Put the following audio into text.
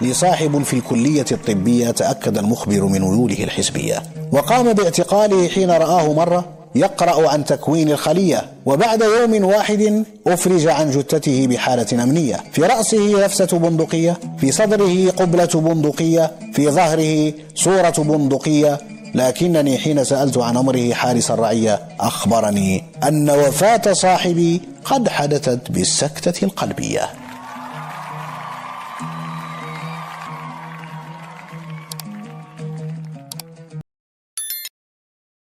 لي صاحب في الكلية الطبية تأكد المخبر من ميوله الحزبية، وقام باعتقاله حين رآه مرة يقرأ عن تكوين الخلية، وبعد يوم واحد أفرج عن جثته بحالة أمنية. في رأسه لفسة بندقية، في صدره قبلة بندقية، في ظهره صورة بندقية. لكنني حين سألت عن أمره حارس الرعية أخبرني أن وفاة صاحبي قد حدثت بالسكتة القلبية.